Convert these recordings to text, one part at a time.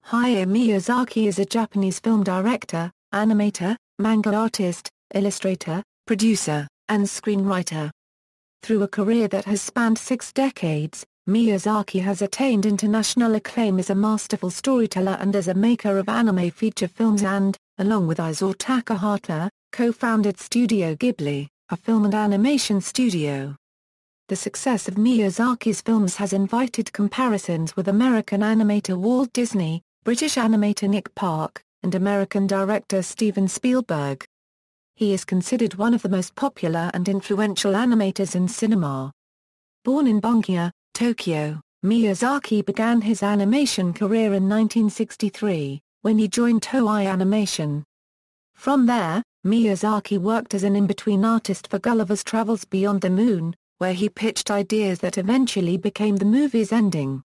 Hayao Miyazaki is a Japanese film director, animator, manga artist, illustrator, producer, and screenwriter. Through a career that has spanned 6 decades, Miyazaki has attained international acclaim as a masterful storyteller and as a maker of anime feature films and, along with Isao Takahata, co-founded Studio Ghibli, a film and animation studio. The success of Miyazaki's films has invited comparisons with American animator Walt Disney, British animator Nick Park, and American director Steven Spielberg. He is considered one of the most popular and influential animators in cinema. Born in Bunkyō, Tokyo, Miyazaki began his animation career in 1963, when he joined Toei Animation. From there, Miyazaki worked as an in-between artist for Gulliver's Travels Beyond the Moon, where he pitched ideas that eventually became the movie's ending.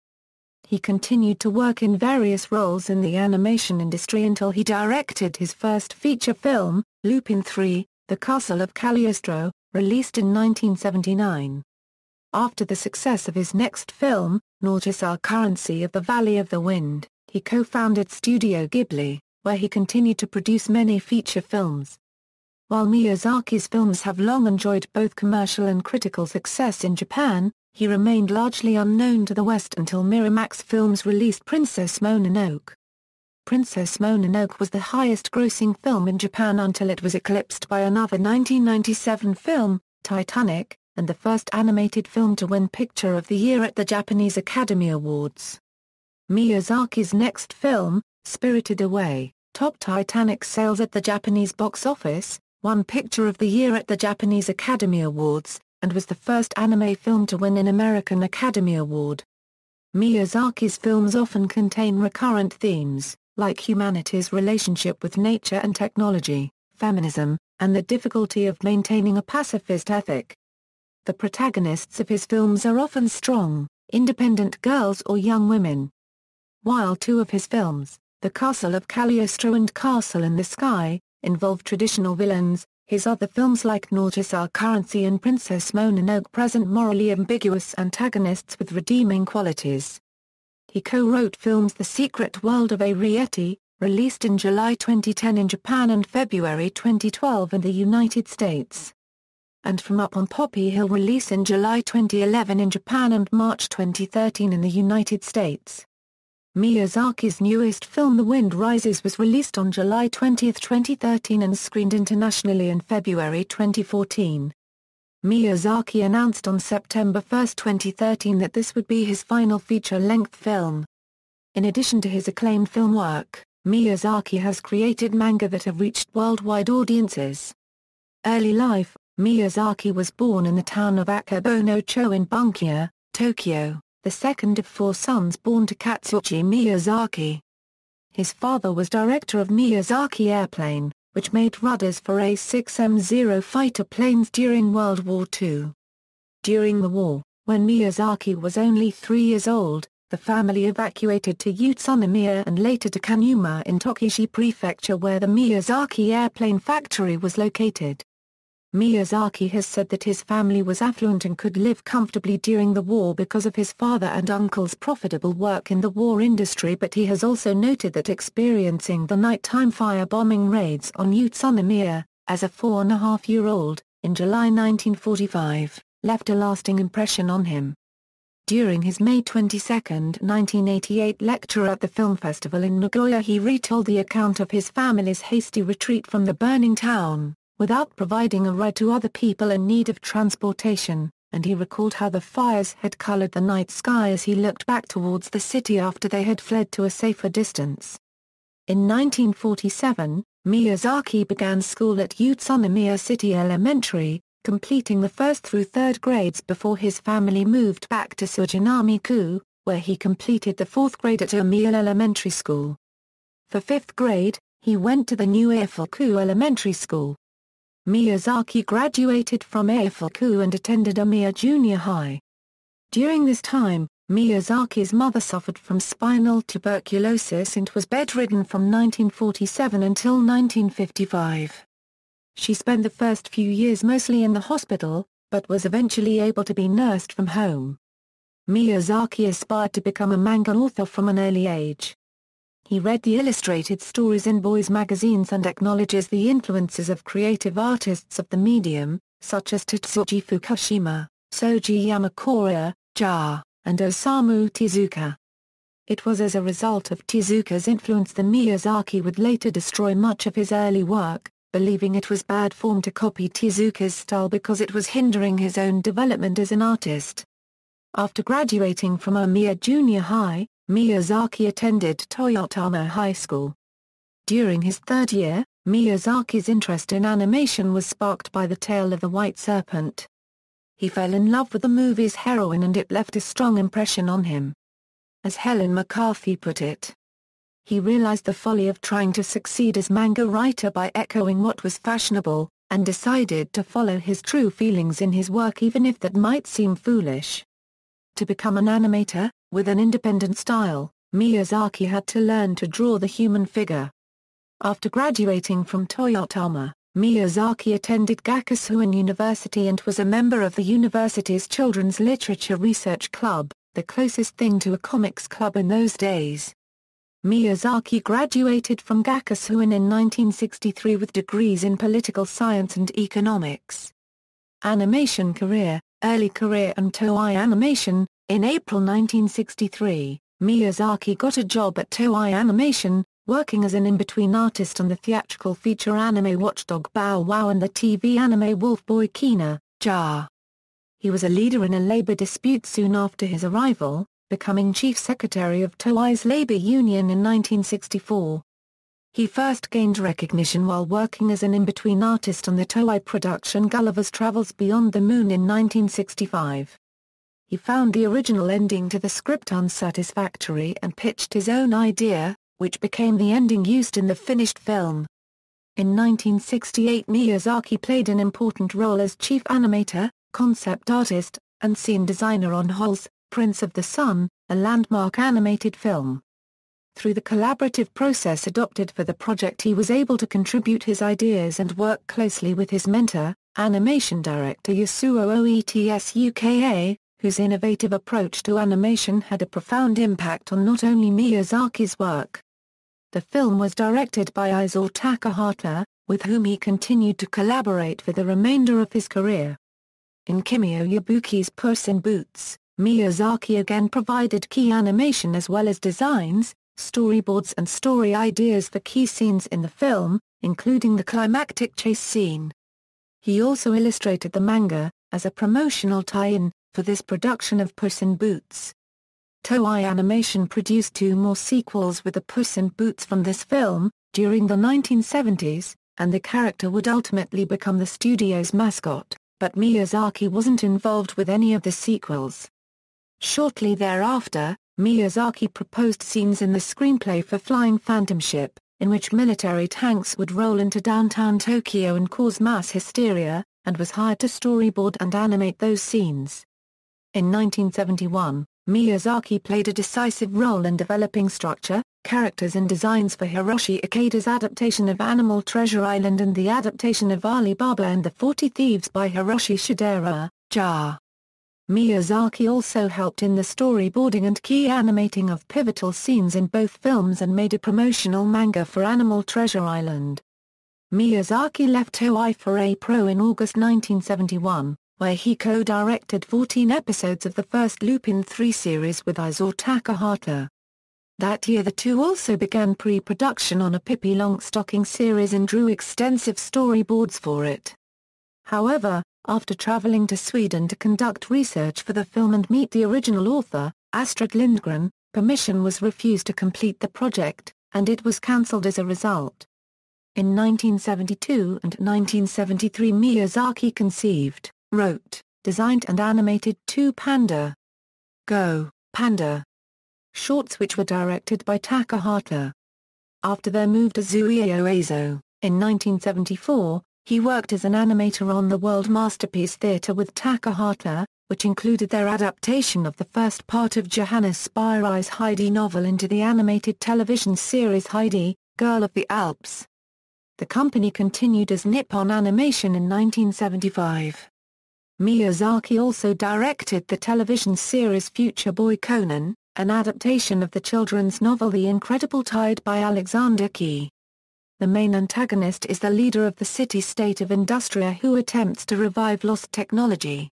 He continued to work in various roles in the animation industry until he directed his first feature film, Lupin III, The Castle of Cagliostro, released in 1979. After the success of his next film, Nausicaä Currency of the Valley of the Wind, he co-founded Studio Ghibli, where he continued to produce many feature films. While Miyazaki's films have long enjoyed both commercial and critical success in Japan, he remained largely unknown to the West until Miramax Films released Princess Mononoke. Princess Mononoke was the highest-grossing film in Japan until it was eclipsed by another 1997 film, Titanic, and the first animated film to win Picture of the Year at the Japanese Academy Awards. Miyazaki's next film, Spirited Away, topped Titanic sales at the Japanese box office, won Picture of the Year at the Japanese Academy Awards, and was the first anime film to win an American Academy Award. Miyazaki's films often contain recurrent themes, like humanity's relationship with nature and technology, feminism, and the difficulty of maintaining a pacifist ethic. The protagonists of his films are often strong, independent girls or young women. While 2 of his films, The Castle of Cagliostro and Castle in the Sky, involve traditional villains, his other films like Nausicaä Currency and Princess Mononoke present morally ambiguous antagonists with redeeming qualities. He co-wrote films The Secret World of Ariete, released in July 2010 in Japan and February 2012 in the United States. And From Up on Poppy Hill, released in July 2011 in Japan and March 2013 in the United States. Miyazaki's newest film The Wind Rises was released on July 20, 2013 and screened internationally in February 2014. Miyazaki announced on September 1, 2013 that this would be his final feature-length film. In addition to his acclaimed film work, Miyazaki has created manga that have reached worldwide audiences. Early life: Miyazaki was born in the town of Akebono-cho in Bunkyō, Tokyo, the second of 4 sons born to Katsuchi Miyazaki. His father was director of Miyazaki Airplane, which made rudders for A-6M0 fighter planes during World War II. During the war, when Miyazaki was only 3 years old, the family evacuated to Utsunomiya and later to Kanuma in Tokushi Prefecture, where the Miyazaki Airplane factory was located. Miyazaki has said that his family was affluent and could live comfortably during the war because of his father and uncle's profitable work in the war industry, but he has also noted that experiencing the nighttime firebombing raids on Utsunomiya, as a 4.5-year-old, in July 1945, left a lasting impression on him. During his May 22, 1988 lecture at the film festival in Nagoya, he retold the account of his family's hasty retreat from the burning town, without providing a ride to other people in need of transportation, and he recalled how the fires had colored the night sky as he looked back towards the city after they had fled to a safer distance. In 1947, Miyazaki began school at Utsunomiya City Elementary, completing the 1st through 3rd grades before his family moved back to Sujinami-ku, where he completed the 4th grade at Omiya Elementary School. For 5th grade, he went to the new Eifuku Elementary School. Miyazaki graduated from Eifuku and attended Omiya Junior High. During this time, Miyazaki's mother suffered from spinal tuberculosis and was bedridden from 1947 until 1955. She spent the first few years mostly in the hospital, but was eventually able to be nursed from home. Miyazaki aspired to become a manga author from an early age. He read the illustrated stories in boys' magazines and acknowledges the influences of creative artists of the medium, such as Tatsuji Fukushima, Soji Yamakura, and Osamu Tezuka. It was as a result of Tezuka's influence that Miyazaki would later destroy much of his early work, believing it was bad form to copy Tezuka's style because it was hindering his own development as an artist. After graduating from Omiya Junior High, Miyazaki attended Toyotama High School. During his third year, Miyazaki's interest in animation was sparked by The Tale of the White Serpent. He fell in love with the movie's heroine and it left a strong impression on him. As Helen McCarthy put it, he realized the folly of trying to succeed as manga writer by echoing what was fashionable, and decided to follow his true feelings in his work even if that might seem foolish. To become an animator, with an independent style, Miyazaki had to learn to draw the human figure. After graduating from Toyotama, Miyazaki attended Gakushūin University and was a member of the university's Children's Literature Research Club, the closest thing to a comics club in those days. Miyazaki graduated from Gakushūin in 1963 with degrees in political science and economics. Animation career, early career and Toei Animation. In April 1963, Miyazaki got a job at Toei Animation, working as an in-between artist on the theatrical feature anime Watchdog Bow Wow and the TV anime Wolf Boy Kina, Ja. He was a leader in a labor dispute soon after his arrival, becoming chief secretary of Toei's labor union in 1964. He first gained recognition while working as an in-between artist on the Toei production Gulliver's Travels Beyond the Moon in 1965. He found the original ending to the script unsatisfactory and pitched his own idea, which became the ending used in the finished film. In 1968 Miyazaki played an important role as chief animator, concept artist, and scene designer on Hall's Prince of the Sun, a landmark animated film. Through the collaborative process adopted for the project he was able to contribute his ideas and work closely with his mentor, animation director Yasuo Oetsuka, whose innovative approach to animation had a profound impact on not only Miyazaki's work. The film was directed by Isao Takahata, with whom he continued to collaborate for the remainder of his career. In Kimio Yabuki's Puss in Boots, Miyazaki again provided key animation as well as designs, storyboards and story ideas for key scenes in the film, including the climactic chase scene. He also illustrated the manga, as a promotional tie-in, for this production of Puss in Boots. Toei Animation produced 2 more sequels with the Puss in Boots from this film, during the 1970s, and the character would ultimately become the studio's mascot, but Miyazaki wasn't involved with any of the sequels. Shortly thereafter, Miyazaki proposed scenes in the screenplay for Flying Phantom Ship, in which military tanks would roll into downtown Tokyo and cause mass hysteria, and was hired to storyboard and animate those scenes. In 1971, Miyazaki played a decisive role in developing structure, characters and designs for Hiroshi Ikeda's adaptation of Animal Treasure Island and the adaptation of Alibaba and the 40 Thieves by Hiroshi Shidera, Ja. Miyazaki also helped in the storyboarding and key animating of pivotal scenes in both films and made a promotional manga for Animal Treasure Island. Miyazaki left Toei for A-Pro in August 1971, where he co-directed 14 episodes of the first Lupin III series with Isao Takahata. That year the two also began pre-production on a Pippi Longstocking series and drew extensive storyboards for it. However, after traveling to Sweden to conduct research for the film and meet the original author, Astrid Lindgren, permission was refused to complete the project, and it was cancelled as a result. In 1972 and 1973 Miyazaki conceived, wrote, designed and animated 2 Panda Go, Panda shorts which were directed by Takahata. After their move to Zuio Eizo, in 1974, he worked as an animator on the World Masterpiece Theatre with Takahata, which included their adaptation of the first part of Johannes Spyri's Heidi novel into the animated television series Heidi, Girl of the Alps. The company continued as Nippon Animation in 1975. Miyazaki also directed the television series Future Boy Conan, an adaptation of the children's novel The Incredible Tide by Alexander Key. The main antagonist is the leader of the city-state of Industria who attempts to revive lost technology.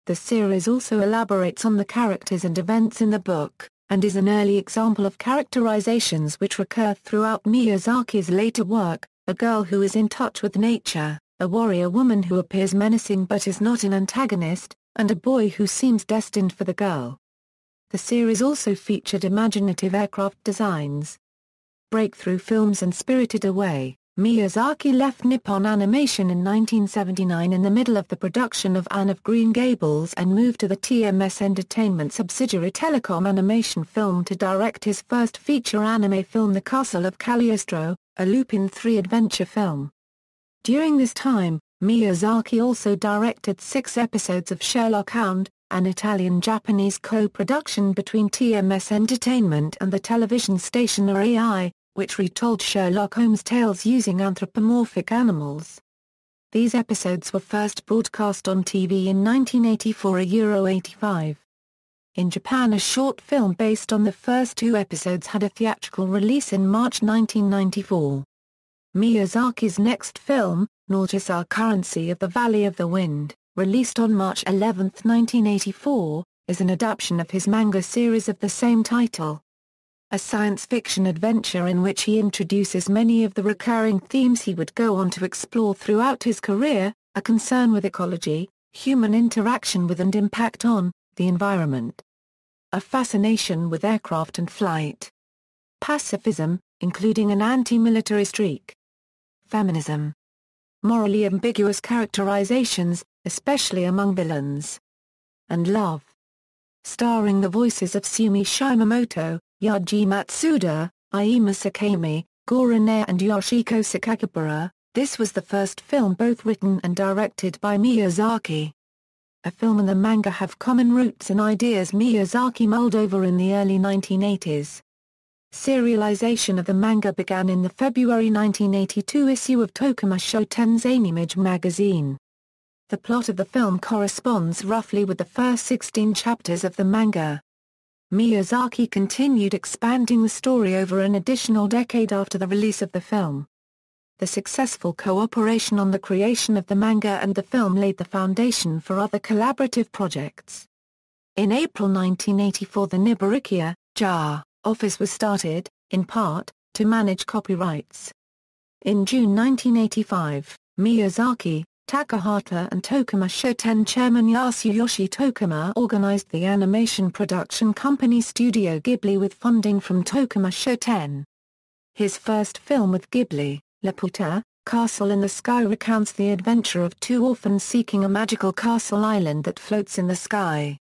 The series also elaborates on the characters and events in the book, and is an early example of characterizations which recur throughout Miyazaki's later work: a girl who is in touch with nature, a warrior woman who appears menacing but is not an antagonist, and a boy who seems destined for the girl. The series also featured imaginative aircraft designs. Breakthrough Films and Spirited Away. Miyazaki left Nippon Animation in 1979 in the middle of the production of Anne of Green Gables and moved to the TMS Entertainment subsidiary Telecom Animation Film to direct his first feature anime film The Castle of Cagliostro, a Lupin III adventure film. During this time, Miyazaki also directed 6 episodes of Sherlock Hound, an Italian-Japanese co-production between TMS Entertainment and the television station RAI, which retold Sherlock Holmes' tales using anthropomorphic animals. These episodes were first broadcast on TV in 1984 €85. In Japan, a short film based on the first 2 episodes had a theatrical release in March 1994. Miyazaki's next film, Nausicaä Currency of the Valley of the Wind, released on March 11, 1984, is an adaptation of his manga series of the same title. A science fiction adventure in which he introduces many of the recurring themes he would go on to explore throughout his career: a concern with ecology, human interaction with and impact on the environment, a fascination with aircraft and flight, pacifism, including an anti-military streak, feminism, morally ambiguous characterizations, especially among villains, and love. Starring the voices of Sumi Shimamoto, Yaji Matsuda, Aima Sakami, Goran Air and Yoshiko Sakakibara, this was the first film both written and directed by Miyazaki. A film and the manga have common roots in ideas Miyazaki mulled over in the early 1980s. Serialization of the manga began in the February 1982 issue of Tokuma Shoten's Animage magazine. The plot of the film corresponds roughly with the first 16 chapters of the manga. Miyazaki continued expanding the story over an additional decade after the release of the film. The successful cooperation on the creation of the manga and the film laid the foundation for other collaborative projects. In April 1984, the Nibarikia office was started, in part, to manage copyrights. In June 1985, Miyazaki, Takahata and Tokuma Shoten chairman Yasuyoshi Tokuma organized the animation production company Studio Ghibli with funding from Tokuma Shoten. His first film with Ghibli, Laputa, Castle in the Sky, recounts the adventure of 2 orphans seeking a magical castle island that floats in the sky.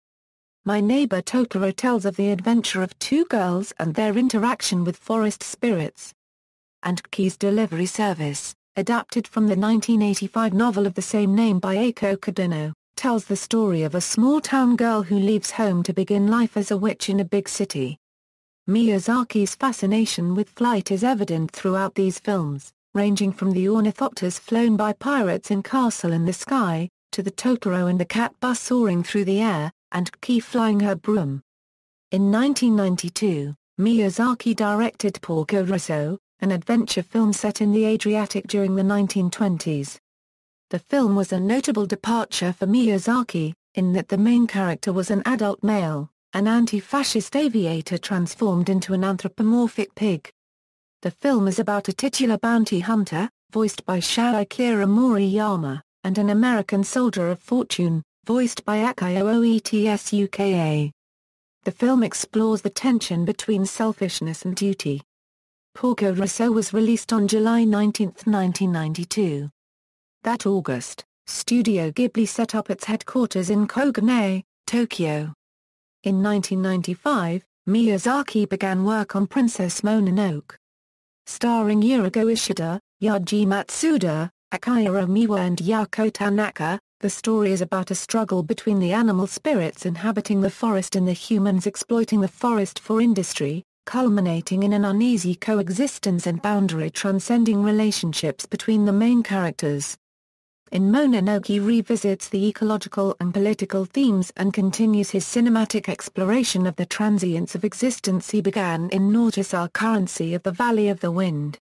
My Neighbor Totoro tells of the adventure of 2 girls and their interaction with forest spirits. And Key's Delivery Service, adapted from the 1985 novel of the same name by Eiko Kadono, tells the story of a small-town girl who leaves home to begin life as a witch in a big city. Miyazaki's fascination with flight is evident throughout these films, ranging from the ornithopters flown by pirates in Castle in the Sky, to the Totoro and the cat bus soaring through the air, and Key flying her broom. In 1992, Miyazaki directed Porco Rosso, an adventure film set in the Adriatic during the 1920s. The film was a notable departure for Miyazaki, in that the main character was an adult male, an anti-fascist aviator transformed into an anthropomorphic pig. The film is about a titular bounty hunter, voiced by Shoichiro Moriyama, and an American soldier of fortune, voiced by Akio Oetsuka. The film explores the tension between selfishness and duty. Porco Rosso was released on July 19, 1992. That August, Studio Ghibli set up its headquarters in Kogane, Tokyo. In 1995, Miyazaki began work on Princess Mononoke. Starring Yurigo Ishida, Yaji Matsuda, Akira Miwa and Yako Tanaka, the story is about a struggle between the animal spirits inhabiting the forest and the humans exploiting the forest for industry, culminating in an uneasy coexistence and boundary-transcending relationships between the main characters. In Mononoke he revisits the ecological and political themes and continues his cinematic exploration of the transience of existence he began in Nausicaä Currency of the Valley of the Wind.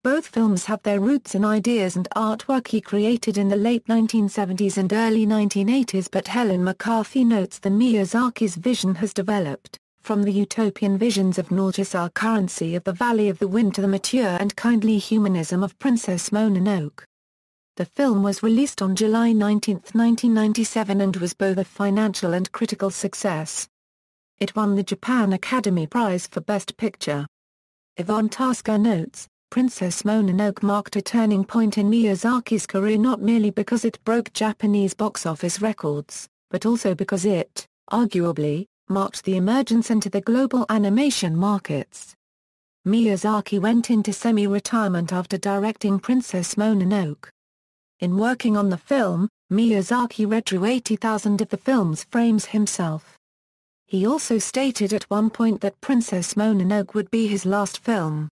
Both films have their roots in ideas and artwork he created in the late 1970s and early 1980s, but Helen McCarthy notes that Miyazaki's vision has developed from the utopian visions of Nausicaä Currency of the Valley of the Wind to the mature and kindly humanism of Princess Mononoke. The film was released on July 19, 1997 and was both a financial and critical success. It won the Japan Academy Prize for Best Picture. Yvonne Tasker notes, Princess Mononoke marked a turning point in Miyazaki's career not merely because it broke Japanese box office records, but also because it, arguably, marked the emergence into the global animation markets. Miyazaki went into semi-retirement after directing Princess Mononoke. In working on the film, Miyazaki redrew 80,000 of the film's frames himself. He also stated at one point that Princess Mononoke would be his last film.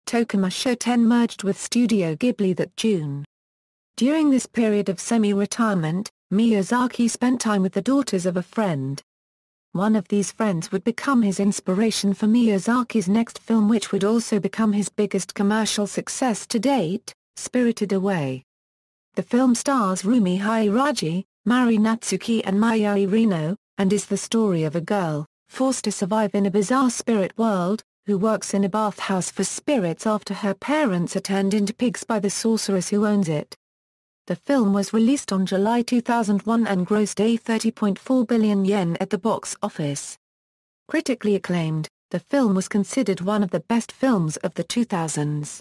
Tokuma Shoten merged with Studio Ghibli that June. During this period of semi-retirement, Miyazaki spent time with the daughters of a friend. One of these friends would become his inspiration for Miyazaki's next film, which would also become his biggest commercial success to date, Spirited Away. The film stars Rumi Hairaji, Mari Natsuki and Mayuri Rino, and is the story of a girl, forced to survive in a bizarre spirit world, who works in a bathhouse for spirits after her parents are turned into pigs by the sorceress who owns it. The film was released on July 2001 and grossed a 30.4 billion yen at the box office. Critically acclaimed, the film was considered one of the best films of the 2000s.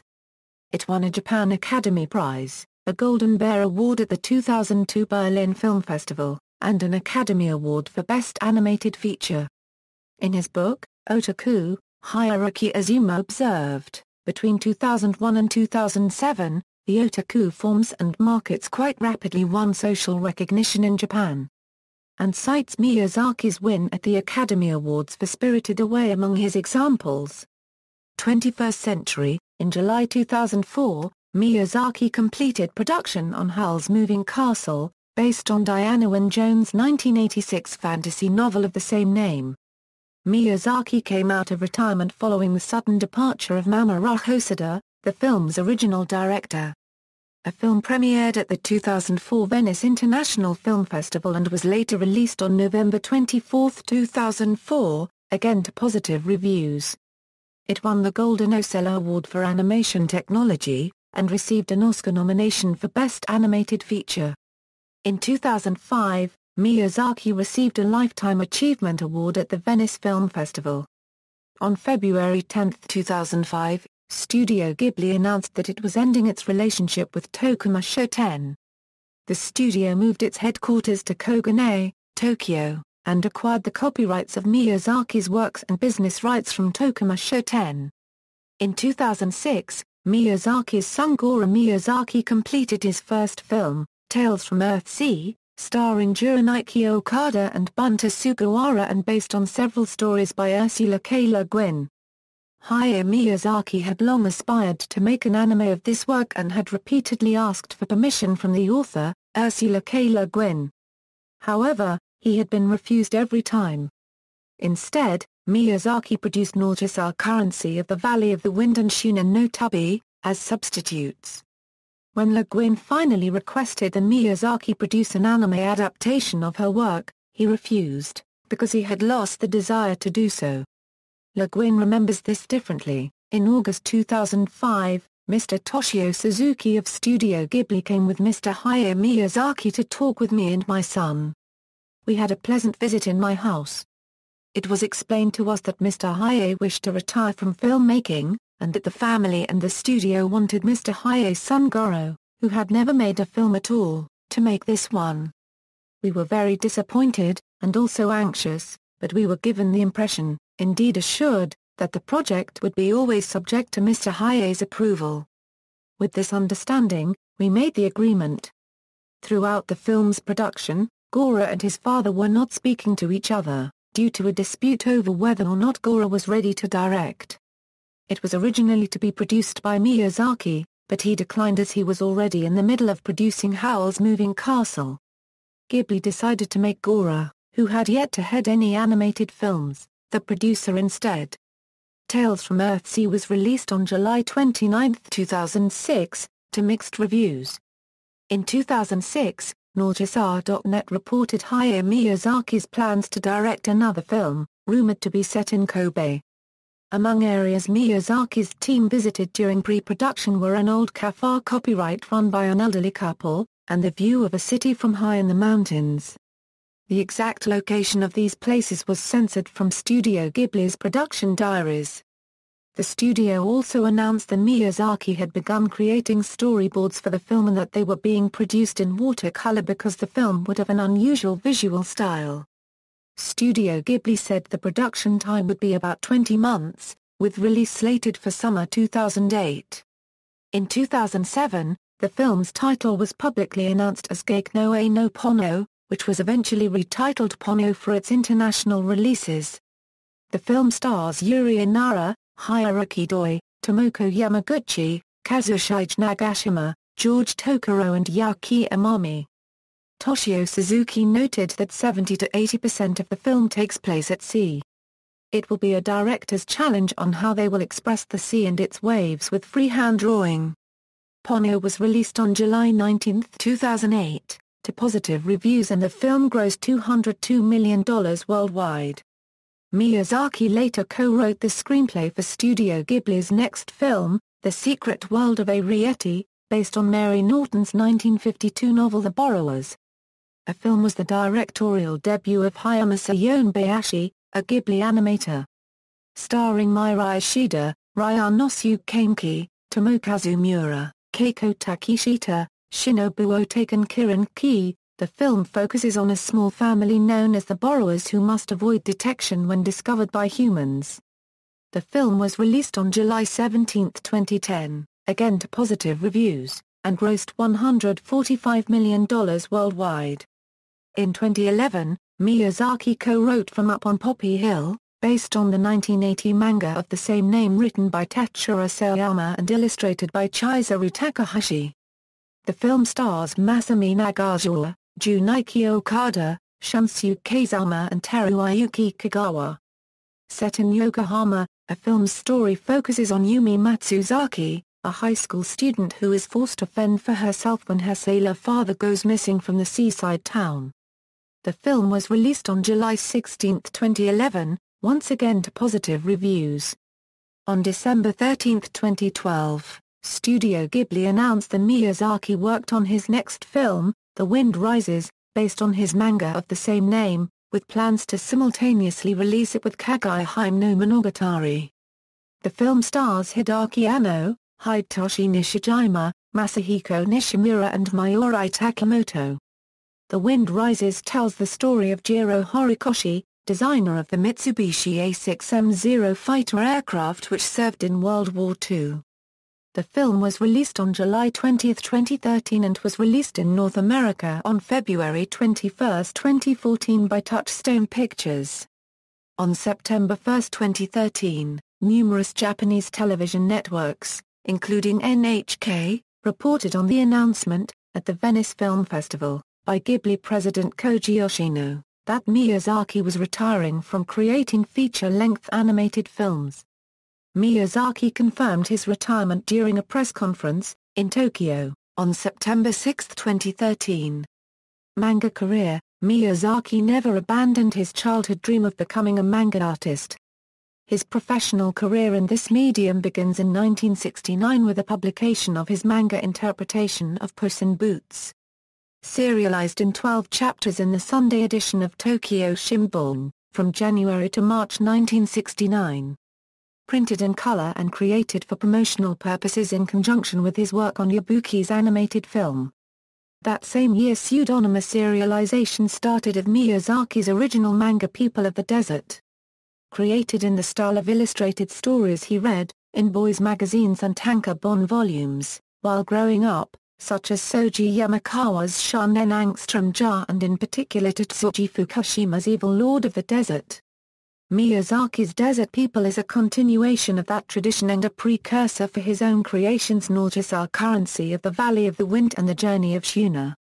It won a Japan Academy Prize, a Golden Bear Award at the 2002 Berlin Film Festival, and an Academy Award for Best Animated Feature. In his book, Otaku, Hiroki Azuma observed, between 2001 and 2007, the otaku forms and markets quite rapidly won social recognition in Japan. And cites Miyazaki's win at the Academy Awards for Spirited Away among his examples. 21st Century, in July 2004, Miyazaki completed production on Howl's Moving Castle, based on Diana Wynne Jones' 1986 fantasy novel of the same name. Miyazaki came out of retirement following the sudden departure of Mamoru Hosoda, the film's original director. A film premiered at the 2004 Venice International Film Festival and was later released on November 24, 2004, again to positive reviews. It won the Golden Ocello Award for Animation Technology, and received an Oscar nomination for Best Animated Feature. In 2005, Miyazaki received a Lifetime Achievement Award at the Venice Film Festival. On February 10, 2005, Studio Ghibli announced that it was ending its relationship with Tokuma Shoten. The studio moved its headquarters to Kogane, Tokyo, and acquired the copyrights of Miyazaki's works and business rights from Tokuma Shoten. In 2006, Miyazaki's son Goro Miyazaki completed his first film, Tales from Earthsea, starring Junichi Okada and Bunta Sugawara and based on several stories by Ursula K. Le Guin. Hayao Miyazaki had long aspired to make an anime of this work and had repeatedly asked for permission from the author, Ursula K. Le Guin. However, he had been refused every time. Instead, Miyazaki produced Nausicaä Currency of the Valley of the Wind and Shunen no Tabi, as substitutes. When Le Guin finally requested that Miyazaki produce an anime adaptation of her work, he refused, because he had lost the desire to do so. Le Guin remembers this differently. In August 2005, Mr. Toshio Suzuki of Studio Ghibli came with Mr. Hayao Miyazaki to talk with me and my son. We had a pleasant visit in my house. It was explained to us that Mr. Hayao wished to retire from filmmaking, and that the family and the studio wanted Mr. Hayao's son Goro, who had never made a film at all, to make this one. We were very disappointed, and also anxious, but we were given the impression, indeed assured, that the project would be always subject to Mr. Hayao's approval. With this understanding, we made the agreement. Throughout the film's production, Goro and his father were not speaking to each other, due to a dispute over whether or not Goro was ready to direct. It was originally to be produced by Miyazaki, but he declined as he was already in the middle of producing Howl's Moving Castle. Ghibli decided to make Gora, who had yet to head any animated films, the producer instead. Tales from Earthsea was released on July 29, 2006, to mixed reviews. In 2006, Nausicaä.net reported Hayao Miyazaki's plans to direct another film, rumored to be set in Kobe. Among areas Miyazaki's team visited during pre-production were an old kafar copyright run by an elderly couple, and the view of a city from high in the mountains. The exact location of these places was censored from Studio Ghibli's production diaries. The studio also announced that Miyazaki had begun creating storyboards for the film and that they were being produced in watercolor because the film would have an unusual visual style. Studio Ghibli said the production time would be about 20 months, with release slated for summer 2008. In 2007, the film's title was publicly announced as Geik no e no Ponyo, which was eventually retitled Ponyo for its international releases. The film stars Yuri Inara, Hiroki Doi, Tomoko Yamaguchi, Kazushige Nagashima, George Tokoro and Yauki Amami. Toshio Suzuki noted that 70 to 80% of the film takes place at sea. It will be a director's challenge on how they will express the sea and its waves with freehand drawing. Ponyo was released on July 19, 2008, to positive reviews and the film grossed $202 million worldwide. Miyazaki later co-wrote the screenplay for Studio Ghibli's next film, The Secret World of Arrietty, based on Mary Norton's 1952 novel The Borrowers. The film was the directorial debut of Hayao Miyazaki, a Ghibli animator. Starring Mirai Ishida, Ryanosuke Kameki, Tomokazu Miura, Keiko Takeshita, Shinobu Otake and Kirin Ki, the film focuses on a small family known as the Borrowers who must avoid detection when discovered by humans. The film was released on July 17, 2010, again to positive reviews, and grossed $145 million worldwide. In 2011, Miyazaki co-wrote From Up on Poppy Hill, based on the 1980 manga of the same name written by Tetsuro Sayama and illustrated by Chizuru Takahashi. The film stars Masami Nagasawa, Junichi Okada, Shunsuke Kazama and Teruyuki Kagawa. Set in Yokohama, a film's story focuses on Yumi Matsuzaki, a high school student who is forced to fend for herself when her sailor father goes missing from the seaside town. The film was released on July 16, 2011, once again to positive reviews. On December 13, 2012, Studio Ghibli announced that Miyazaki worked on his next film, The Wind Rises, based on his manga of the same name, with plans to simultaneously release it with Kaguya Hime no Monogatari. The film stars Hideaki Anno, Hidetoshi Nishijima, Masahiko Nishimura and Mayuri Takamoto. The Wind Rises tells the story of Jiro Horikoshi, designer of the Mitsubishi A6M0 fighter aircraft which served in World War II. The film was released on July 20, 2013 and was released in North America on February 21, 2014 by Touchstone Pictures. On September 1, 2013, numerous Japanese television networks, including NHK, reported on the announcement, at the Venice Film Festival, by Ghibli president Koji Yoshino, that Miyazaki was retiring from creating feature-length animated films. Miyazaki confirmed his retirement during a press conference, in Tokyo, on September 6, 2013. Manga career: Miyazaki never abandoned his childhood dream of becoming a manga artist. His professional career in this medium begins in 1969 with the publication of his manga interpretation of Puss in Boots. Serialized in 12 chapters in the Sunday edition of Tokyo Shimbun, from January to March 1969. Printed in color and created for promotional purposes in conjunction with his work on Yabuki's animated film. That same year pseudonymous serialization started of Miyazaki's original manga People of the Desert. Created in the style of illustrated stories he read, in boys' magazines and tankobon volumes, while growing up, such as Soji Yamakawa's Shonen Angstrom Ja and in particular Tatsuji Fukushima's Evil Lord of the Desert. Miyazaki's Desert People is a continuation of that tradition and a precursor for his own creations Nausicaä Currency of the Valley of the Wind and the Journey of Shuna.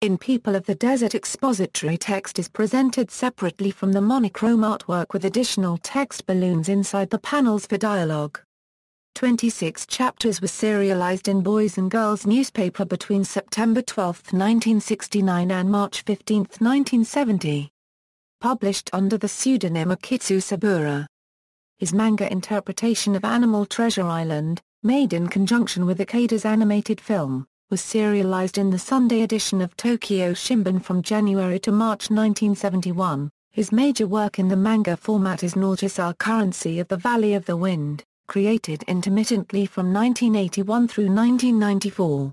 In People of the Desert, expository text is presented separately from the monochrome artwork with additional text balloons inside the panels for dialogue. 26 chapters were serialized in Boys and Girls newspaper between September 12, 1969 and March 15, 1970. Published under the pseudonym Akitsu Sabura. His manga interpretation of Animal Treasure Island, made in conjunction with Akada's animated film, was serialized in the Sunday edition of Tokyo Shimbun from January to March 1971. His major work in the manga format is Nausicaä Currency of the Valley of the Wind, created intermittently from 1981 through 1994.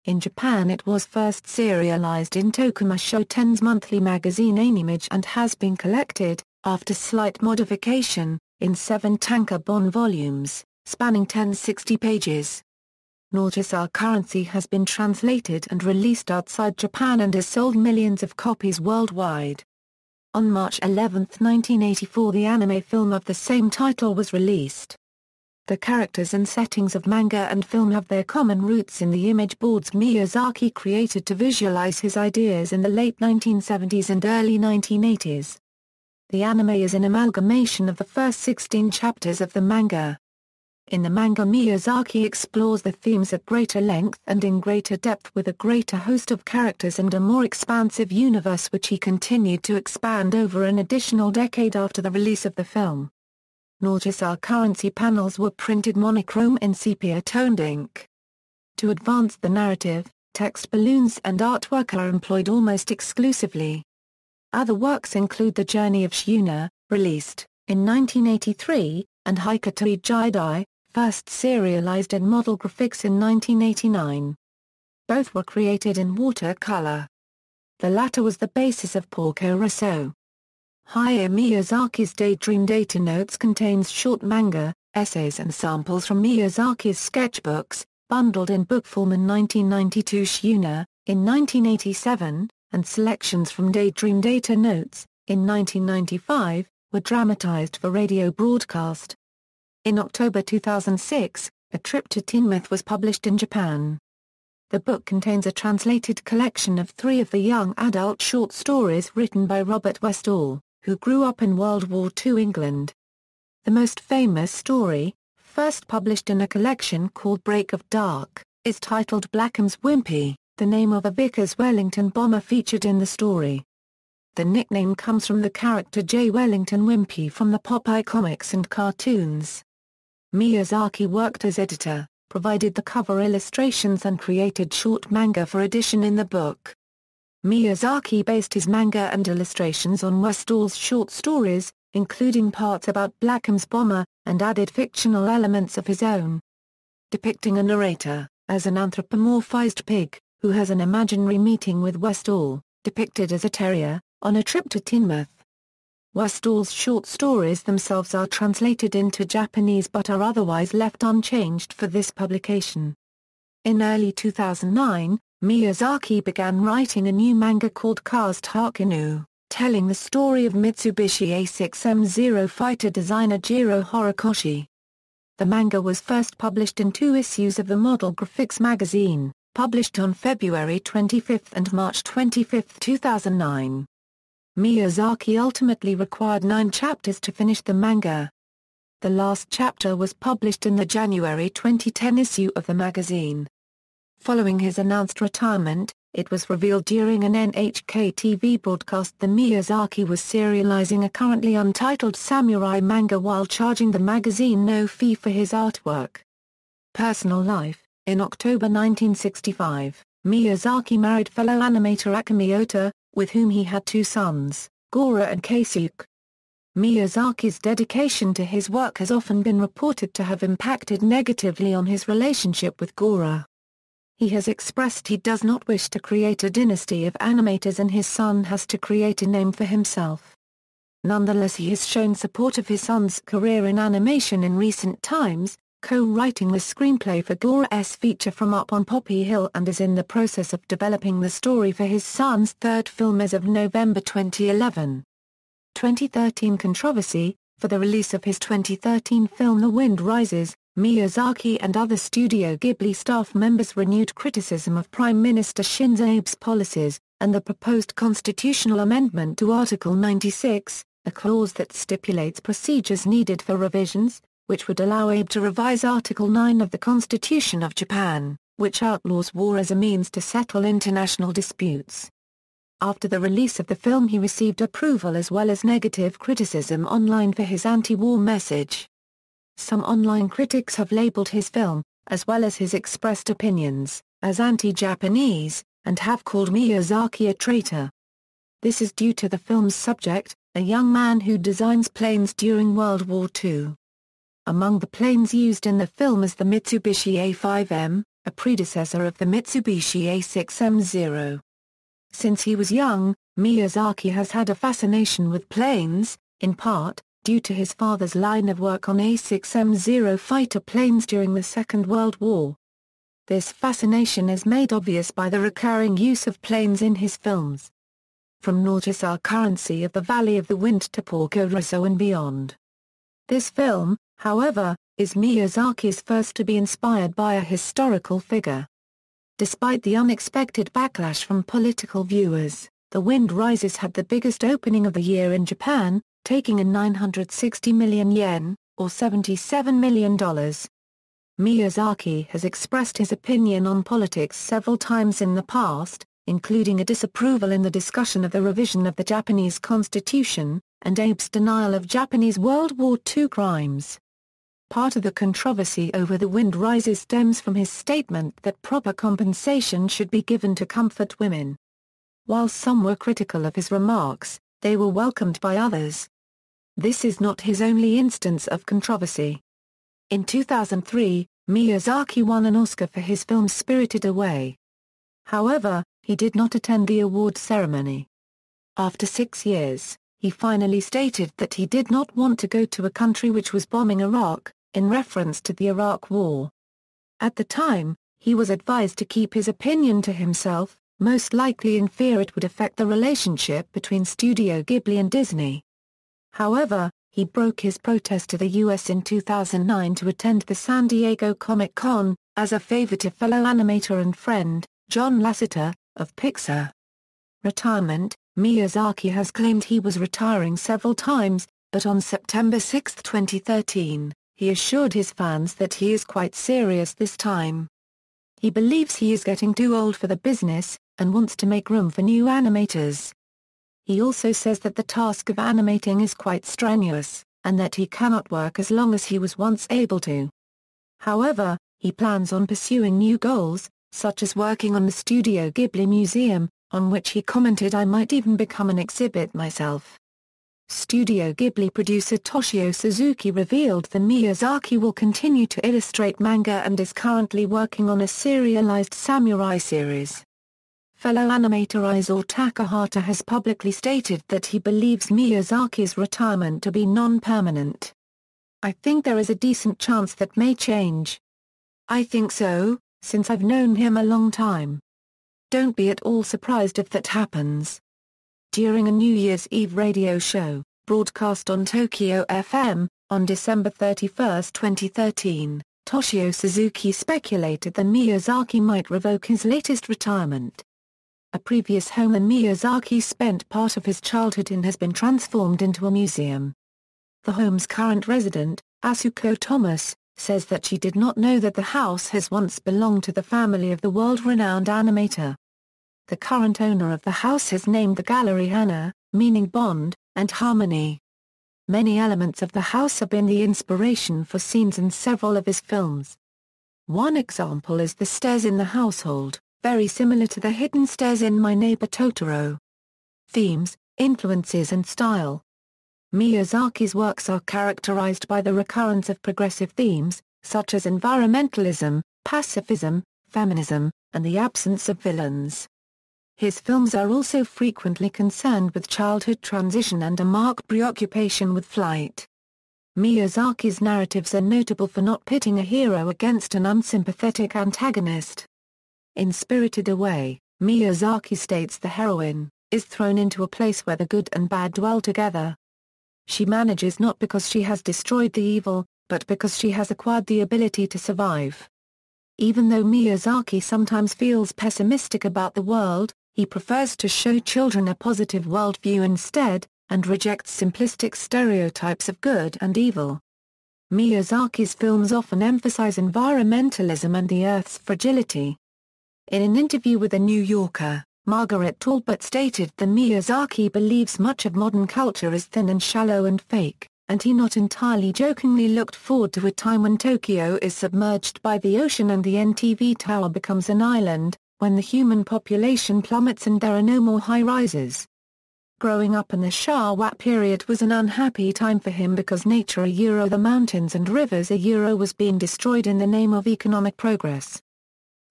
In Japan it was first serialized in Tokuma Shoten's monthly magazine Animage and has been collected, after slight modification, in 7 tankobon volumes, spanning 1060 pages. Nausicaä Currency has been translated and released outside Japan and has sold millions of copies worldwide. On March 11, 1984, the anime film of the same title was released. The characters and settings of manga and film have their common roots in the image boards Miyazaki created to visualize his ideas in the late 1970s and early 1980s. The anime is an amalgamation of the first 16 chapters of the manga. In the manga, Miyazaki explores the themes at greater length and in greater depth with a greater host of characters and a more expansive universe which he continued to expand over an additional decade after the release of the film. Nausicaä Currency panels were printed monochrome in sepia-toned ink. To advance the narrative, text balloons and artwork are employed almost exclusively. Other works include The Journey of Shuna, released in 1983, and Hikatori Jidai, first serialized in model graphics in 1989. Both were created in watercolor. The latter was the basis of Porco Rosso. Hayao Miyazaki's Daydream Data Notes contains short manga, essays and samples from Miyazaki's sketchbooks, bundled in book form in 1992, Shuna, in 1987, and selections from Daydream Data Notes, in 1995, were dramatized for radio broadcast. In October 2006, A Trip to Tinmouth was published in Japan. The book contains a translated collection of 3 of the young adult short stories written by Robert Westall, who grew up in World War II England. The most famous story, first published in a collection called Break of Dark, is titled Blackham's Wimpy, the name of a Vickers Wellington bomber featured in the story. The nickname comes from the character J. Wellington Wimpy from the Popeye comics and cartoons. Miyazaki worked as editor, provided the cover illustrations and created short manga for edition in the book. Miyazaki based his manga and illustrations on Westall's short stories, including parts about Blackham's bomber, and added fictional elements of his own. Depicting a narrator, as an anthropomorphized pig, who has an imaginary meeting with Westall, depicted as a terrier, on a trip to Tinmouth. Westall's short stories themselves are translated into Japanese but are otherwise left unchanged for this publication. In early 2009, Miyazaki began writing a new manga called Cast Hakinu, telling the story of Mitsubishi A6M0 fighter designer Jiro Horikoshi. The manga was first published in 2 issues of the Model Graphics magazine, published on February 25 and March 25, 2009. Miyazaki ultimately required 9 chapters to finish the manga. The last chapter was published in the January 2010 issue of the magazine. Following his announced retirement, it was revealed during an NHK TV broadcast that Miyazaki was serializing a currently untitled samurai manga while charging the magazine no fee for his artwork. Personal life. In October 1965, Miyazaki married fellow animator Akemi Ota, with whom he had 2 sons, Gora and Keisuke. Miyazaki's dedication to his work has often been reported to have impacted negatively on his relationship with Gora. He has expressed he does not wish to create a dynasty of animators and his son has to create a name for himself. Nonetheless, he has shown support of his son's career in animation in recent times, co-writing the screenplay for Gora's feature From Up on Poppy Hill and is in the process of developing the story for his son's 3rd film as of November 2011. 2013 controversy. For the release of his 2013 film The Wind Rises, Miyazaki and other Studio Ghibli staff members renewed criticism of Prime Minister Shinzo Abe's policies, and the proposed constitutional amendment to Article 96, a clause that stipulates procedures needed for revisions, which would allow Abe to revise Article 9 of the Constitution of Japan, which outlaws war as a means to settle international disputes. After the release of the film, he received approval as well as negative criticism online for his anti-war message. Some online critics have labeled his film, as well as his expressed opinions, as anti-Japanese, and have called Miyazaki a traitor. This is due to the film's subject, a young man who designs planes during World War II. Among the planes used in the film is the Mitsubishi A5M, a predecessor of the Mitsubishi A6M0. Since he was young, Miyazaki has had a fascination with planes, in part, due to his father's line of work on A6M0 fighter planes during the Second World War. This fascination is made obvious by the recurring use of planes in his films. From Nausicaä Currency of the Valley of the Wind to Porco Rosso and beyond. This film, however, is Miyazaki's first to be inspired by a historical figure. Despite the unexpected backlash from political viewers, The Wind Rises had the biggest opening of the year in Japan, taking in 960 million yen, or $77 million. Miyazaki has expressed his opinion on politics several times in the past, including a disapproval in the discussion of the revision of the Japanese constitution, and Abe's denial of Japanese World War II crimes. Part of the controversy over The Wind Rises stems from his statement that proper compensation should be given to comfort women. While some were critical of his remarks, they were welcomed by others. This is not his only instance of controversy. In 2003, Miyazaki won an Oscar for his film Spirited Away. However, he did not attend the award ceremony. After 6 years, he finally stated that he did not want to go to a country which was bombing Iraq, in reference to the Iraq War. At the time, he was advised to keep his opinion to himself, most likely in fear it would affect the relationship between Studio Ghibli and Disney. However, he broke his protest to the U.S. in 2009 to attend the San Diego Comic-Con, as a favor to fellow animator and friend, John Lasseter, of Pixar. Retirement. Miyazaki has claimed he was retiring several times, but on September 6, 2013, he assured his fans that he is quite serious this time. He believes he is getting too old for the business, and wants to make room for new animators. He also says that the task of animating is quite strenuous, and that he cannot work as long as he was once able to. However, he plans on pursuing new goals, such as working on the Studio Ghibli Museum, on which he commented, "I might even become an exhibit myself." Studio Ghibli producer Toshio Suzuki revealed that Miyazaki will continue to illustrate manga and is currently working on a serialized samurai series. Fellow animator Isao Takahata has publicly stated that he believes Miyazaki's retirement to be non-permanent. "I think there is a decent chance that may change. I think so, since I've known him a long time. Don't be at all surprised if that happens." During a New Year's Eve radio show, broadcast on Tokyo FM, on December 31, 2013, Toshio Suzuki speculated that Miyazaki might revoke his latest retirement. A previous home that Miyazaki spent part of his childhood in has been transformed into a museum. The home's current resident, Asuko Thomas, says that she did not know that the house has once belonged to the family of the world-renowned animator. The current owner of the house has named the gallery Hana, meaning bond, and harmony. Many elements of the house have been the inspiration for scenes in several of his films. One example is the stairs in the household, very similar to the hidden stairs in My Neighbor Totoro. Themes, influences and style. Miyazaki's works are characterized by the recurrence of progressive themes, such as environmentalism, pacifism, feminism, and the absence of villains. His films are also frequently concerned with childhood transition and a marked preoccupation with flight. Miyazaki's narratives are notable for not pitting a hero against an unsympathetic antagonist. In Spirited Away, Miyazaki states the heroine is thrown into a place where the good and bad dwell together, she manages not because she has destroyed the evil, but because she has acquired the ability to survive. Even though Miyazaki sometimes feels pessimistic about the world, he prefers to show children a positive worldview instead, and rejects simplistic stereotypes of good and evil. Miyazaki's films often emphasize environmentalism and the Earth's fragility. In an interview with The New Yorker, Margaret Talbot stated that Miyazaki believes much of modern culture is thin and shallow and fake, and he not entirely jokingly looked forward to a time when Tokyo is submerged by the ocean and the NTV Tower becomes an island, when the human population plummets and there are no more high-rises. Growing up in the Showa period was an unhappy time for him because nature the mountains and rivers was being destroyed in the name of economic progress.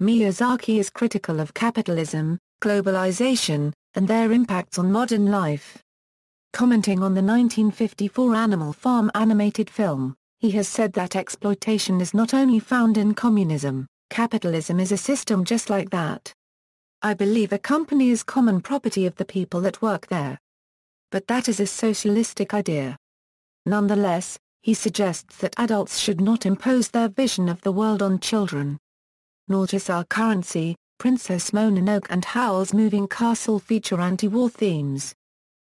Miyazaki is critical of capitalism, globalization, and their impacts on modern life. Commenting on the 1954 Animal Farm animated film, he has said that exploitation is not only found in communism, capitalism is a system just like that. I believe a company is common property of the people that work there. But that is a socialistic idea. Nonetheless, he suggests that adults should not impose their vision of the world on children. Nausicaä Currency, Princess Mononoke and Howl's Moving Castle feature anti-war themes.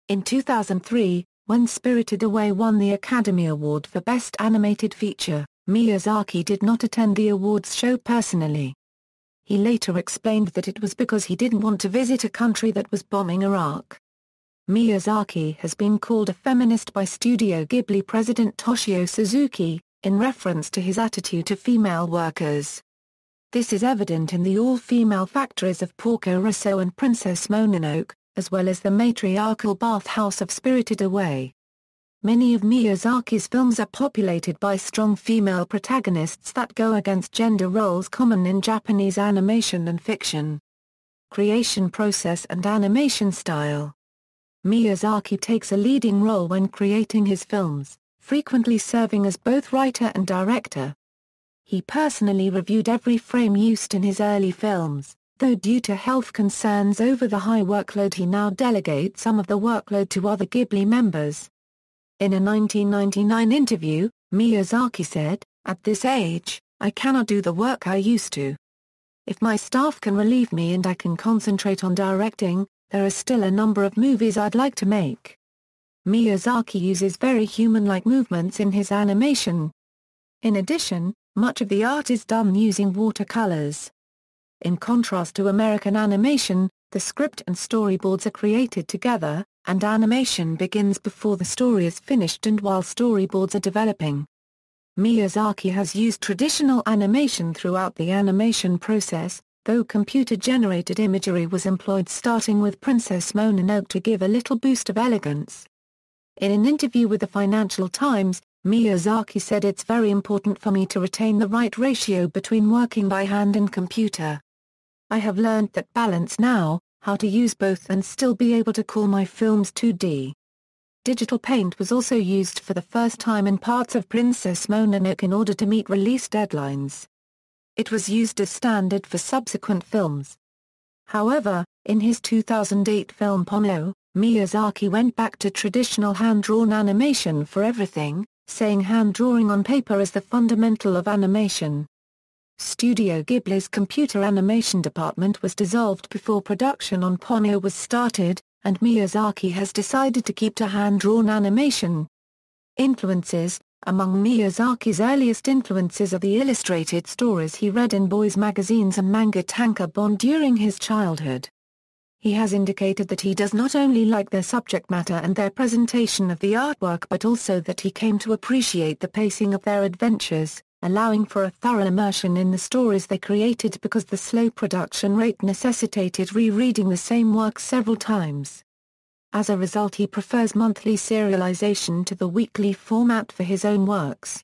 In 2003, when Spirited Away won the Academy Award for Best Animated Feature, Miyazaki did not attend the awards show personally. He later explained that it was because he didn't want to visit a country that was bombing Iraq. Miyazaki has been called a feminist by Studio Ghibli president Toshio Suzuki, in reference to his attitude to female workers. This is evident in the all-female factories of Porco Rosso and Princess Mononoke, as well as the matriarchal bathhouse of Spirited Away. Many of Miyazaki's films are populated by strong female protagonists that go against gender roles common in Japanese animation and fiction. Creation process and animation style. Miyazaki takes a leading role when creating his films, frequently serving as both writer and director. He personally reviewed every frame used in his early films, though due to health concerns over the high workload he now delegates some of the workload to other Ghibli members. In a 1999 interview, Miyazaki said, "At this age, I cannot do the work I used to. If my staff can relieve me and I can concentrate on directing, there are still a number of movies I'd like to make." Miyazaki uses very human-like movements in his animation. In addition, much of the art is done using watercolors. In contrast to American animation, the script and storyboards are created together, and animation begins before the story is finished and while storyboards are developing. Miyazaki has used traditional animation throughout the animation process, though computer-generated imagery was employed starting with Princess Mononoke to give a little boost of elegance. In an interview with the Financial Times, Miyazaki said, "It's very important for me to retain the right ratio between working by hand and computer. I have learned that balance now, how to use both and still be able to call my films 2D. Digital paint was also used for the first time in parts of Princess Mononoke in order to meet release deadlines. It was used as standard for subsequent films. However, in his 2008 film Ponyo, Miyazaki went back to traditional hand-drawn animation for everything, saying hand-drawing on paper is the fundamental of animation." Studio Ghibli's computer animation department was dissolved before production on Ponyo was started, and Miyazaki has decided to keep to hand-drawn animation. Influences. Among Miyazaki's earliest influences are the illustrated stories he read in boys' magazines and manga tankobon during his childhood. He has indicated that he does not only like their subject matter and their presentation of the artwork but also that he came to appreciate the pacing of their adventures, allowing for a thorough immersion in the stories they created because the slow production rate necessitated rereading the same work several times. As a result, he prefers monthly serialization to the weekly format for his own works.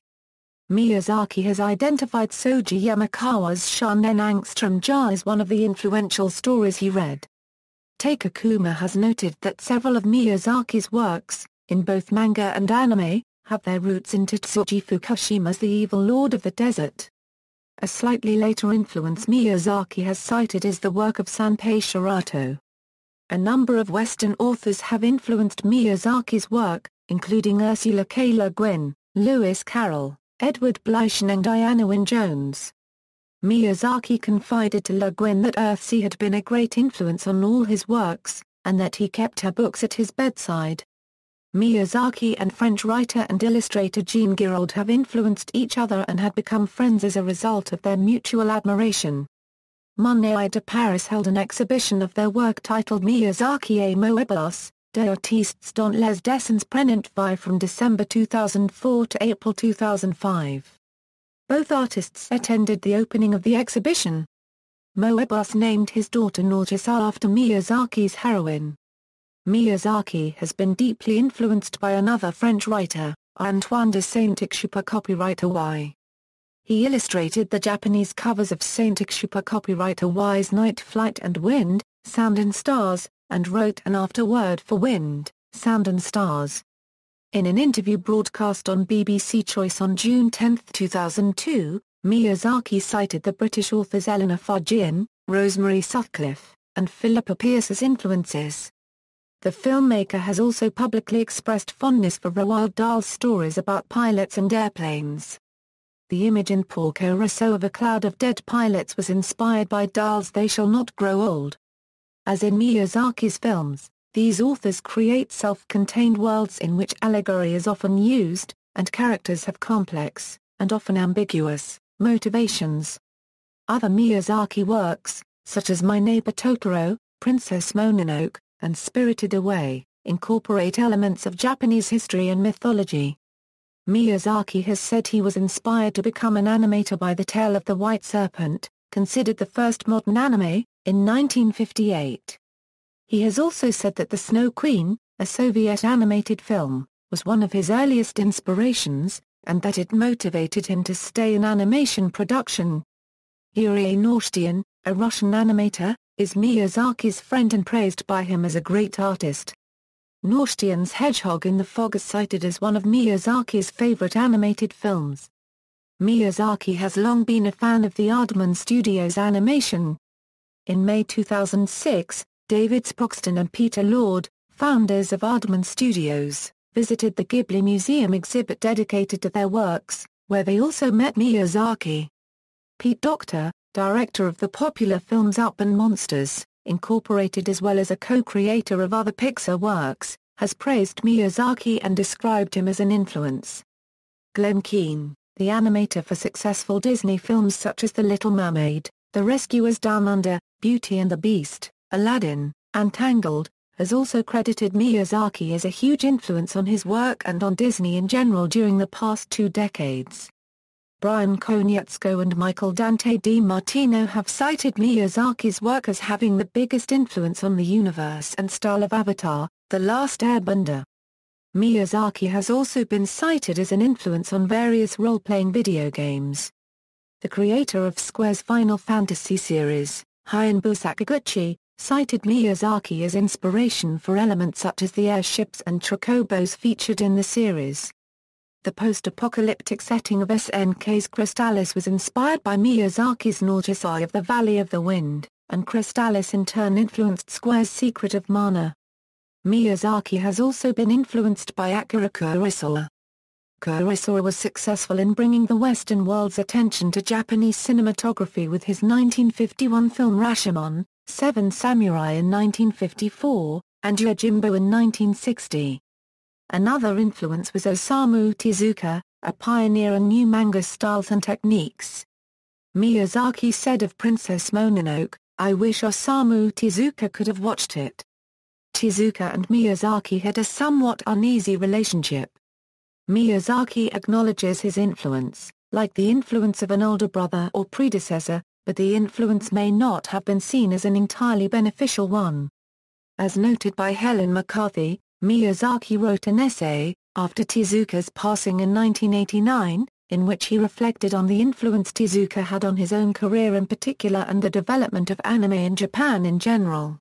Miyazaki has identified Soji Yamakawa's Shonen Angstrom Ja as one of the influential stories he read. Takakuma has noted that several of Miyazaki's works, in both manga and anime, have their roots in Tetsuji Fukushima's The Evil Lord of the Desert. A slightly later influence Miyazaki has cited is the work of Sanpei Shirato. A number of Western authors have influenced Miyazaki's work, including Ursula K. Le Guin, Lewis Carroll, Edward Blyton and Diana Wynne Jones. Miyazaki confided to Le Guin that Earthsea had been a great influence on all his works, and that he kept her books at his bedside. Miyazaki and French writer and illustrator Jean Giraud have influenced each other and had become friends as a result of their mutual admiration. Monet de Paris held an exhibition of their work titled Miyazaki et Moebius, des artistes dans les dessins prenant vie from December 2004 to April 2005. Both artists attended the opening of the exhibition. Moebius named his daughter Nausicaä after Miyazaki's heroine. Miyazaki has been deeply influenced by another French writer, Antoine de Saint-Exupéry copywriter Y. He illustrated the Japanese covers of Saint-Exupéry copywriter Y's Night Flight and Wind, Sound and Stars, and wrote an afterword for Wind, Sound and Stars. In an interview broadcast on BBC Choice on June 10, 2002, Miyazaki cited the British authors Eleanor Farjeon, Rosemary Sutcliffe, and Philippa Pearce as influences. The filmmaker has also publicly expressed fondness for Roald Dahl's stories about pilots and airplanes. The image in Porco Rosso of a cloud of dead pilots was inspired by Dahl's They Shall Not Grow Old. As in Miyazaki's films, these authors create self-contained worlds in which allegory is often used, and characters have complex, and often ambiguous, motivations. Other Miyazaki works, such as My Neighbor Totoro, Princess Mononoke, and Spirited Away, incorporate elements of Japanese history and mythology. Miyazaki has said he was inspired to become an animator by The Tale of the White Serpent, considered the first modern anime, in 1958. He has also said that The Snow Queen, a Soviet animated film, was one of his earliest inspirations, and that it motivated him to stay in animation production. Yuri Norstian, a Russian animator, is Miyazaki's friend and praised by him as a great artist. Norstian's Hedgehog in the Fog is cited as one of Miyazaki's favorite animated films. Miyazaki has long been a fan of the Aardman Studios' animation. In May 2006, David Sproxton and Peter Lord, founders of Aardman Studios, visited the Ghibli Museum exhibit dedicated to their works, where they also met Miyazaki. Pete Docter, director of the popular films Up and Monsters, Incorporated as well as a co-creator of other Pixar works, has praised Miyazaki and described him as an influence. Glenn Keane, the animator for successful Disney films such as The Little Mermaid, The Rescuers Down Under, Beauty and the Beast, Aladdin, and Tangled, has also credited Miyazaki as a huge influence on his work and on Disney in general during the past 2 decades. Brian Konietzko and Michael Dante DiMartino have cited Miyazaki's work as having the biggest influence on the universe and style of Avatar, The Last Airbender. Miyazaki has also been cited as an influence on various role-playing video games. The creator of Square's Final Fantasy series, Hayabu Sakaguchi, cited Miyazaki as inspiration for elements such as the airships and chocobos featured in the series. The post-apocalyptic setting of SNK's Crystallis was inspired by Miyazaki's Nausicaä of the Valley of the Wind, and Crystallis in turn influenced Square's Secret of Mana. Miyazaki has also been influenced by Akira Kurosawa. Kurosawa was successful in bringing the Western world's attention to Japanese cinematography with his 1951 film Rashomon, Seven Samurai in 1954, and Yojimbo in 1960. Another influence was Osamu Tezuka, a pioneer in new manga styles and techniques. Miyazaki said of Princess Mononoke, "I wish Osamu Tezuka could have watched it." Tezuka and Miyazaki had a somewhat uneasy relationship. Miyazaki acknowledges his influence, like the influence of an older brother or predecessor, but the influence may not have been seen as an entirely beneficial one. As noted by Helen McCarthy, Miyazaki wrote an essay, after Tezuka's passing in 1989, in which he reflected on the influence Tezuka had on his own career in particular and the development of anime in Japan in general.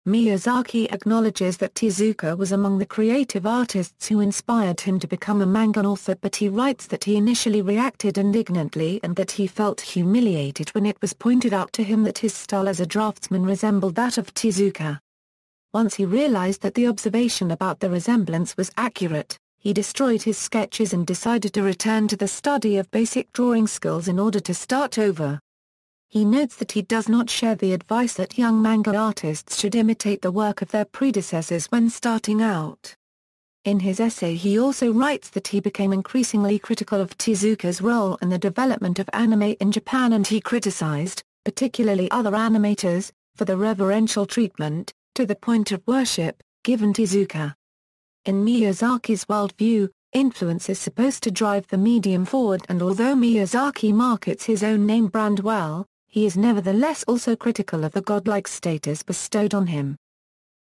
Miyazaki acknowledges that Tezuka was among the creative artists who inspired him to become a manga author, but he writes that he initially reacted indignantly and that he felt humiliated when it was pointed out to him that his style as a draftsman resembled that of Tezuka. Once he realized that the observation about the resemblance was accurate, he destroyed his sketches and decided to return to the study of basic drawing skills in order to start over. He notes that he does not share the advice that young manga artists should imitate the work of their predecessors when starting out. In his essay he also writes that he became increasingly critical of Tezuka's role in the development of anime in Japan, and he criticized, particularly other animators, for the reverential treatment, to the point of worship, given Tezuka. In Miyazaki's worldview, influence is supposed to drive the medium forward, and although Miyazaki markets his own name brand well, he is nevertheless also critical of the godlike status bestowed on him.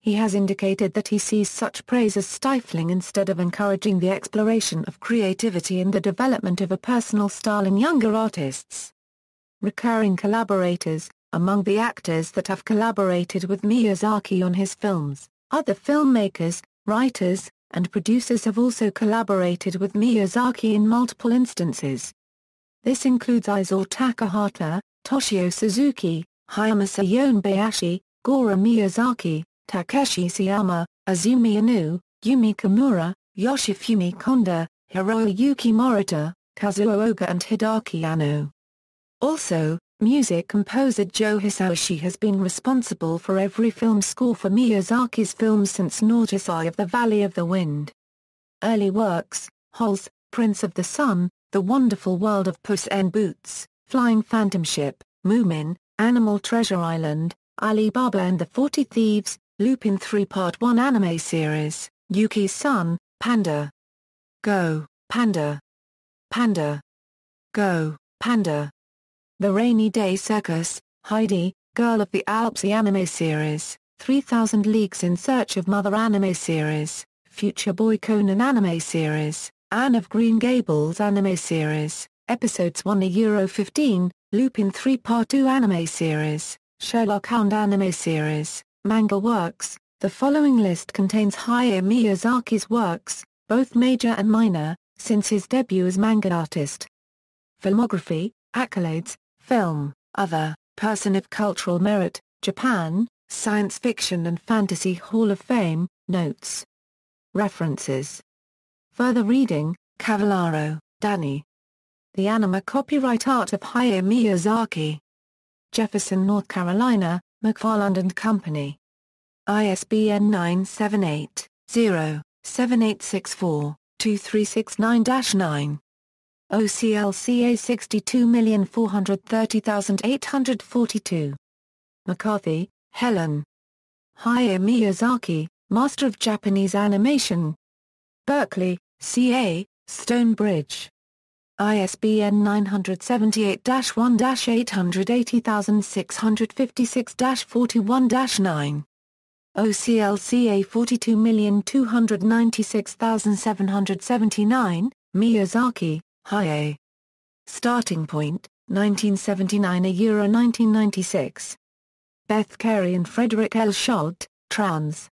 He has indicated that he sees such praise as stifling instead of encouraging the exploration of creativity and the development of a personal style in younger artists. Recurring collaborators: among the actors that have collaborated with Miyazaki on his films, other filmmakers, writers, and producers have also collaborated with Miyazaki in multiple instances. This includes Isao Takahata, Toshio Suzuki, Hayao Miyazaki, Goro Miyazaki, Takeshi Siyama, Azumi Inu, Yumi Kimura, Yoshifumi Konda, Hiroyuki Morita, Kazuo Oga and Hideaki Anno. Also, music composer Joe Hisaishi has been responsible for every film score for Miyazaki's films since Nausicaä of the Valley of the Wind. Early works: Holes, Prince of the Sun, The Wonderful World of Puss in Boots, Flying Phantom Ship, Moomin, Animal Treasure Island, Alibaba and the 40 Thieves, Lupin III Part 1 anime series, Yuki's Son, Panda. Go, Panda. Panda. Go, Panda. The Rainy Day Circus, Heidi, Girl of the Alps anime series, 3000 Leagues in Search of Mother anime series, Future Boy Conan anime series, Anne of Green Gables anime series, Episodes 1:15, Lupin III Part 2 anime series, Sherlock Hound anime series, manga works. The following list contains Hayao Miyazaki's works, both major and minor, since his debut as manga artist. Filmography, accolades, film, other, person of cultural merit, Japan, Science Fiction and Fantasy Hall of Fame, notes. References. Further reading, Cavallaro, Danny. The Anima Copyright Art of Hayao Miyazaki. Jefferson, North Carolina, McFarland and Company. ISBN 978-0-7864-2369-9. OCLCA 62430842. McCarthy, Helen. Hayao Miyazaki, Master of Japanese Animation. Berkeley, CA, Stonebridge. ISBN 978-180656-41-9. OCLCA 42296779, Miyazaki, Hayao. Starting Point, 1979 Euro 1996. Beth Carey and Frederick L. Schott, trans.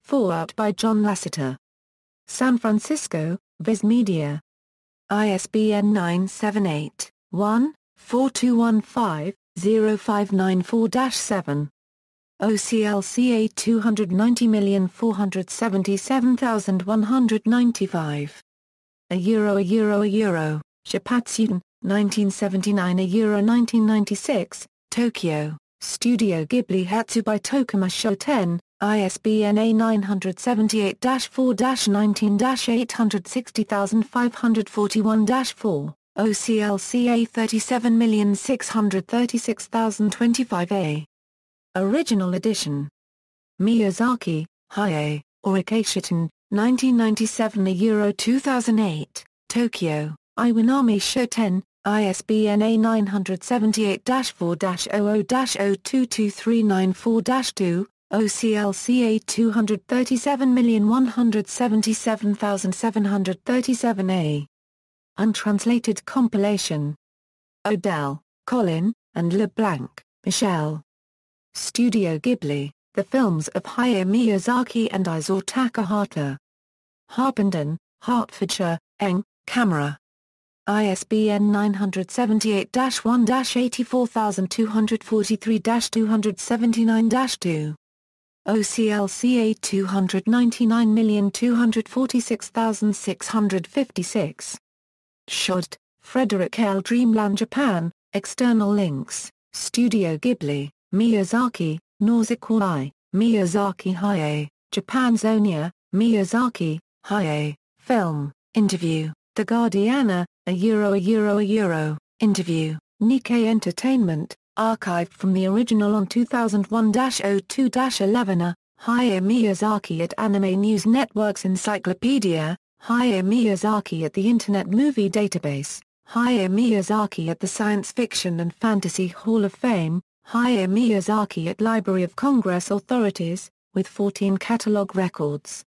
Foreword by John Lasseter. San Francisco, Viz Media. ISBN 978-1-4215-0594-7. OCLCA 290,477,195. A Euro, Shapatsudan, 1979 Euro 1996, Tokyo, Studio Ghibli Hatsubai Tokuma Show 10, ISBN A978-4-19-860541-4, OCLCA 37636025A. Original edition. Miyazaki, Hayao, Orikashiten, 1997 Euro 2008, Tokyo, Iwanami Show 10, ISBN A978-4-00-022394-2, OCLCA 237177737A. Untranslated compilation. Odell, Colin, and LeBlanc, Michelle. Studio Ghibli, The Films of Hayao Miyazaki and Isao Takahata. Harpenden, Hertfordshire, Eng, Camera. ISBN 978-1-84243-279-2. OCLCA 299246656. Schott, Frederick L. Dreamland Japan, external links, Studio Ghibli, Miyazaki, Nausicaä, Miyazaki Hayao, Japan Zonia, Miyazaki, Hayao, film, interview, The Guardiana, a interview, Nikkei Entertainment, archived from the original on 2001-02-11 Hayao Miyazaki at Anime News Network's Encyclopedia, Hayao Miyazaki at the Internet Movie Database, Hayao Miyazaki at the Science Fiction and Fantasy Hall of Fame, Hayao Miyazaki at Library of Congress Authorities, with 14 catalog records.